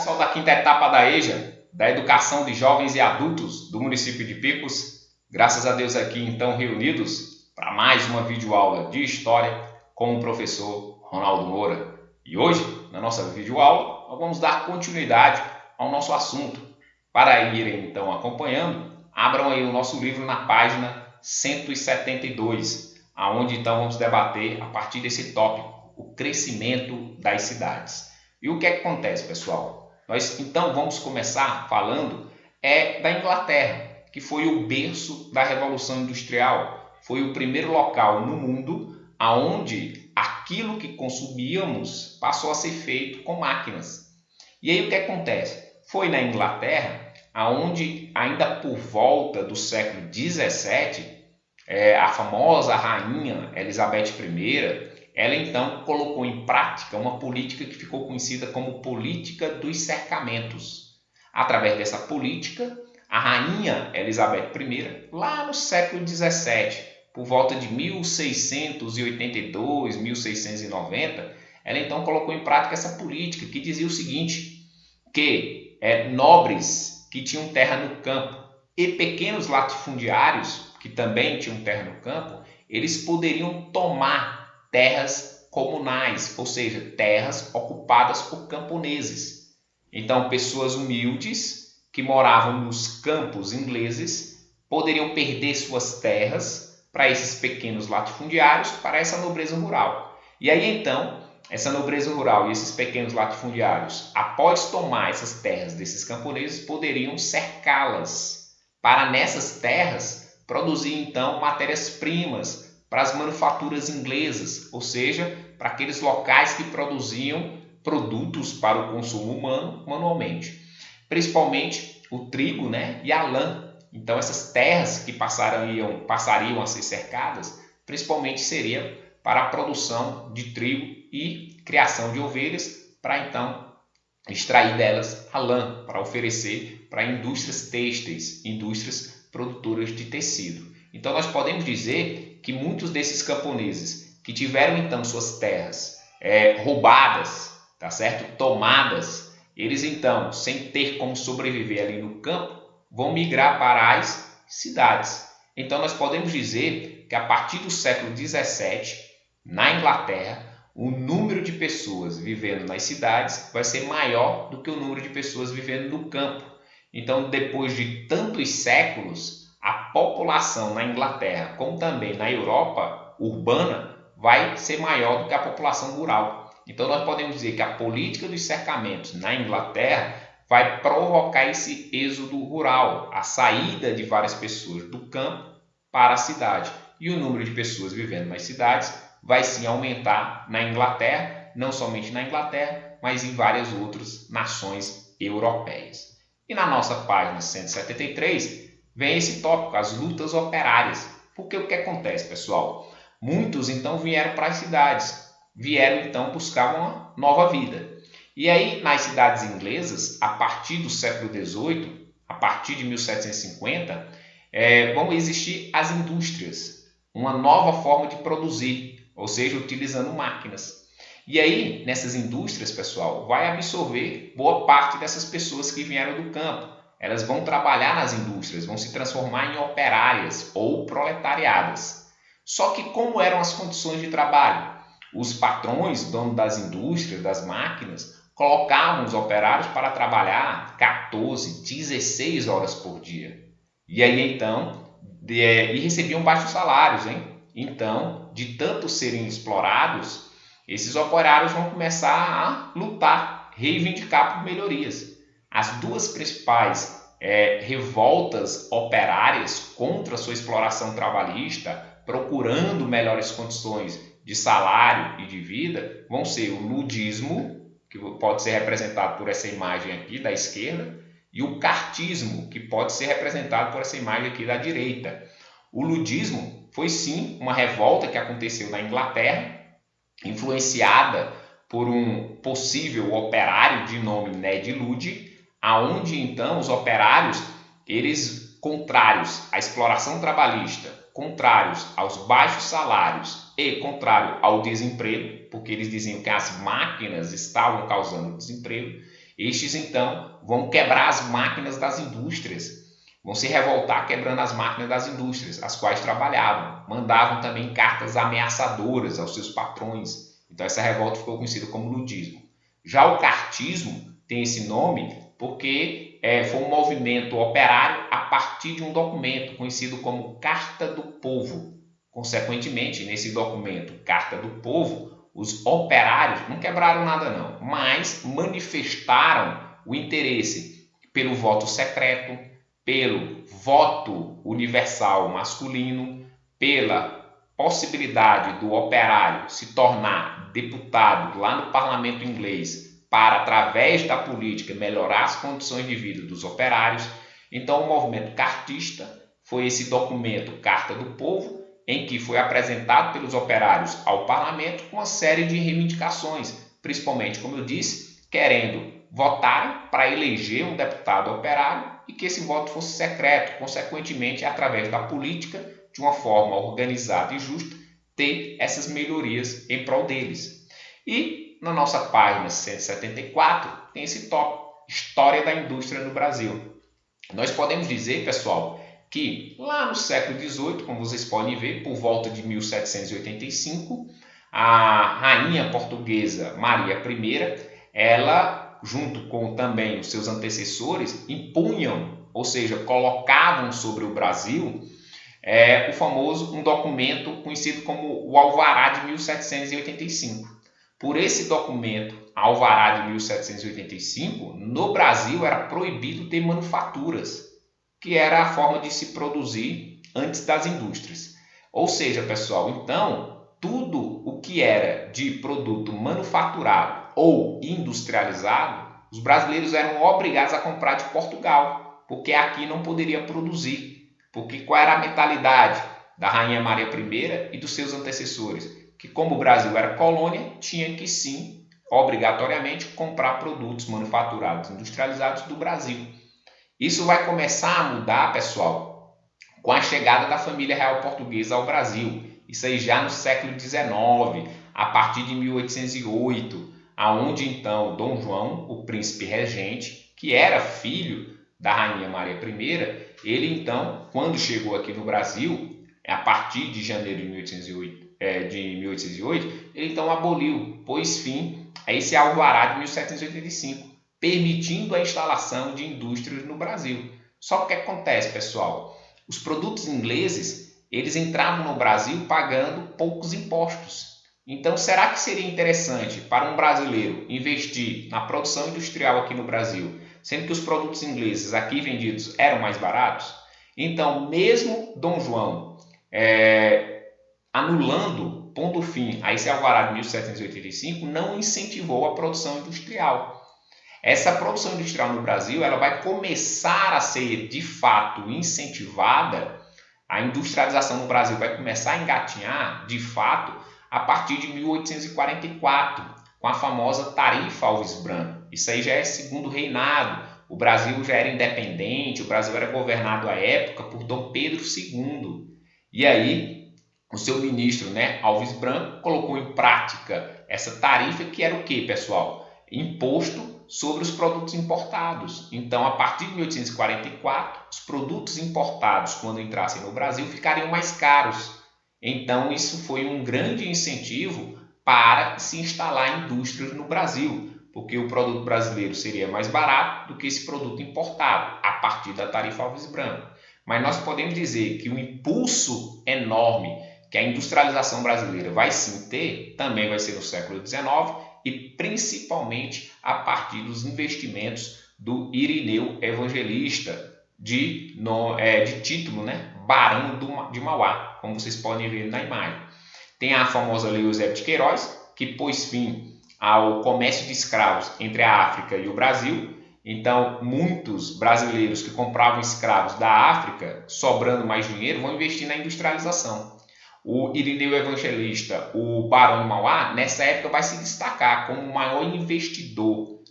pessoal da quinta etapa da EJA, da Educação de Jovens e Adultos do município de Picos. Graças a Deus aqui então reunidos para mais uma videoaula de História com o professor Ronaldo Moura. E hoje, na nossa videoaula, nós vamos dar continuidade ao nosso assunto. Para irem então acompanhando, abram aí o nosso livro na página 172, aonde então vamos debater a partir desse tópico, o crescimento das cidades. E o que é que acontece, pessoal? Nós então vamos começar falando da Inglaterra, que foi o berço da Revolução Industrial, foi o primeiro local no mundo onde aquilo que consumíamos passou a ser feito com máquinas. E aí o que acontece? Foi na Inglaterra, onde ainda por volta do século XVII, a famosa rainha Elizabeth I, ela então colocou em prática uma política que ficou conhecida como política dos cercamentos. Através dessa política, a rainha Elizabeth I, lá no século XVII, por volta de 1682, 1690, ela então colocou em prática essa política que dizia o seguinte, que nobres que tinham terra no campo e pequenos latifundiários que também tinham terra no campo, eles poderiam tomar terras comunais, ou seja, terras ocupadas por camponeses. Então, pessoas humildes que moravam nos campos ingleses poderiam perder suas terras para esses pequenos latifundiários, para essa nobreza rural. E aí, então, essa nobreza rural e esses pequenos latifundiários, após tomar essas terras desses camponeses, poderiam cercá-las para nessas terras produzir, então, matérias-primas para as manufaturas inglesas, ou seja, para aqueles locais que produziam produtos para o consumo humano manualmente. Principalmente o trigo, e a lã. Então essas terras que passariam a ser cercadas, principalmente seria para a produção de trigo e criação de ovelhas, para então extrair delas a lã, para oferecer para indústrias têxteis, indústrias produtoras de tecido. Então nós podemos dizer que muitos desses camponeses que tiveram então suas terras roubadas, tá certo? Tomadas, eles então, sem ter como sobreviver ali no campo, vão migrar para as cidades. Então nós podemos dizer que a partir do século XVII, na Inglaterra, o número de pessoas vivendo nas cidades vai ser maior do que o número de pessoas vivendo no campo. Então, depois de tantos séculos, a população na Inglaterra, como também na Europa urbana, vai ser maior do que a população rural. Então, nós podemos dizer que a política dos cercamentos na Inglaterra vai provocar esse êxodo rural, a saída de várias pessoas do campo para a cidade. E o número de pessoas vivendo nas cidades vai sim aumentar na Inglaterra, não somente na Inglaterra, mas em várias outras nações europeias. E na nossa página 173, vem esse tópico, as lutas operárias. Porque o que acontece, pessoal? Muitos então vieram para as cidades, vieram então buscar uma nova vida. E aí, nas cidades inglesas, a partir do século XVIII, a partir de 1750, vão existir as indústrias, uma nova forma de produzir, ou seja, utilizando máquinas. E aí, nessas indústrias, pessoal, vai absorver boa parte dessas pessoas que vieram do campo. Elas vão trabalhar nas indústrias, vão se transformar em operárias ou proletariadas. Só que como eram as condições de trabalho? Os patrões, donos das indústrias, das máquinas, colocavam os operários para trabalhar 14, 16 horas por dia. E aí então, e recebiam baixos salários, hein? Então, de tanto serem explorados, esses operários vão começar a lutar, reivindicar por melhorias. As duas principais revoltas operárias contra a sua exploração trabalhista, procurando melhores condições de salário e de vida, vão ser o ludismo, que pode ser representado por essa imagem aqui da esquerda, e o cartismo, que pode ser representado por essa imagem aqui da direita. O ludismo foi sim uma revolta que aconteceu na Inglaterra, influenciada por um possível operário de nome Ned Ludd, aonde então os operários, eles contrários à exploração trabalhista, contrários aos baixos salários e contrário ao desemprego, porque eles diziam que as máquinas estavam causando desemprego, Estes, então, vão quebrar as máquinas das indústrias, vão se revoltar quebrando as máquinas das indústrias, as quais trabalhavam. Mandavam também cartas ameaçadoras aos seus patrões. Então, essa revolta ficou conhecida como ludismo. Já o cartismo tem esse nome porque foi um movimento operário a partir de um documento conhecido como Carta do Povo. Consequentemente, nesse documento, Carta do Povo, os operários não quebraram nada não, mas manifestaram o interesse pelo voto secreto, pelo voto universal masculino, pela possibilidade do operário se tornar deputado lá no parlamento inglês para, através da política, melhorar as condições de vida dos operários. Então, o movimento cartista foi esse documento, Carta do Povo, em que foi apresentado pelos operários ao parlamento com uma série de reivindicações, principalmente, como eu disse, querendo votar para eleger um deputado operário e que esse voto fosse secreto, consequentemente, através da política, de uma forma organizada e justa, ter essas melhorias em prol deles. E na nossa página 174 tem esse tópico, História da Indústria no Brasil. Nós podemos dizer, pessoal, que lá no século XVIII, como vocês podem ver, por volta de 1785, a rainha portuguesa Maria I, ela, junto com também os seus antecessores, impunham, ou seja, colocavam sobre o Brasil o famoso um documento conhecido como o Alvará de 1785. Por esse documento, Alvará de 1785, no Brasil era proibido ter manufaturas, que era a forma de se produzir antes das indústrias. Ou seja, pessoal, então, tudo o que era de produto manufaturado ou industrializado, os brasileiros eram obrigados a comprar de Portugal, porque aqui não poderia produzir. Porque qual era a mentalidade da Rainha Maria I e dos seus antecessores? Que como o Brasil era colônia, tinha que sim, obrigatoriamente, comprar produtos manufaturados, industrializados do Brasil. Isso vai começar a mudar, pessoal, com a chegada da família real portuguesa ao Brasil. Isso aí já no século XIX, a partir de 1808, aonde então Dom João, o príncipe regente, que era filho da Rainha Maria I, ele então, quando chegou aqui no Brasil, a partir de janeiro de 1808, ele então aboliu, pôs fim a esse alvará de 1785, permitindo a instalação de indústrias no Brasil. Só que o que acontece, pessoal? Os produtos ingleses, eles entravam no Brasil pagando poucos impostos. Então, será que seria interessante para um brasileiro investir na produção industrial aqui no Brasil, sendo que os produtos ingleses aqui vendidos eram mais baratos? Então, mesmo Dom João anulando, pondo fim a esse alvará de 1785, não incentivou a produção industrial. Essa produção industrial no Brasil ela vai começar a ser, de fato, incentivada, a industrialização no Brasil vai começar a engatinhar, de fato, a partir de 1844, com a famosa Tarifa Alves Branco. Isso aí já é segundo reinado, o Brasil já era independente, o Brasil era governado à época por Dom Pedro II. E aí, o seu ministro, Alves Branco, colocou em prática essa tarifa que era o quê, pessoal? Imposto sobre os produtos importados. Então, a partir de 1844, os produtos importados, quando entrassem no Brasil, ficariam mais caros. Então, isso foi um grande incentivo para se instalar indústrias no Brasil, porque o produto brasileiro seria mais barato do que esse produto importado, a partir da tarifa Alves Branco. Mas nós podemos dizer que o impulso enorme que a industrialização brasileira vai sim ter, também vai ser no século XIX, e principalmente a partir dos investimentos do Irineu Evangelista, de título, Barão de Mauá, como vocês podem ver na imagem. Tem a famosa Lei Eusébio de Queiroz, que pôs fim ao comércio de escravos entre a África e o Brasil. Então, muitos brasileiros que compravam escravos da África, sobrando mais dinheiro, vão investir na industrialização. O Irineu Evangelista, o Barão de Mauá, nessa época vai se destacar como o maior investidor,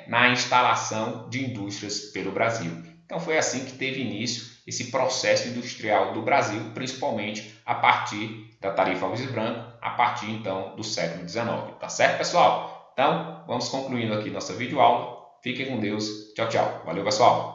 na instalação de indústrias pelo Brasil. Então, foi assim que teve início esse processo industrial do Brasil, principalmente a partir da tarifa Alves Branco, a partir, então, do século XIX. Tá certo, pessoal? Então, vamos concluindo aqui nossa videoaula. Fiquem com Deus. Tchau, tchau. Valeu, pessoal.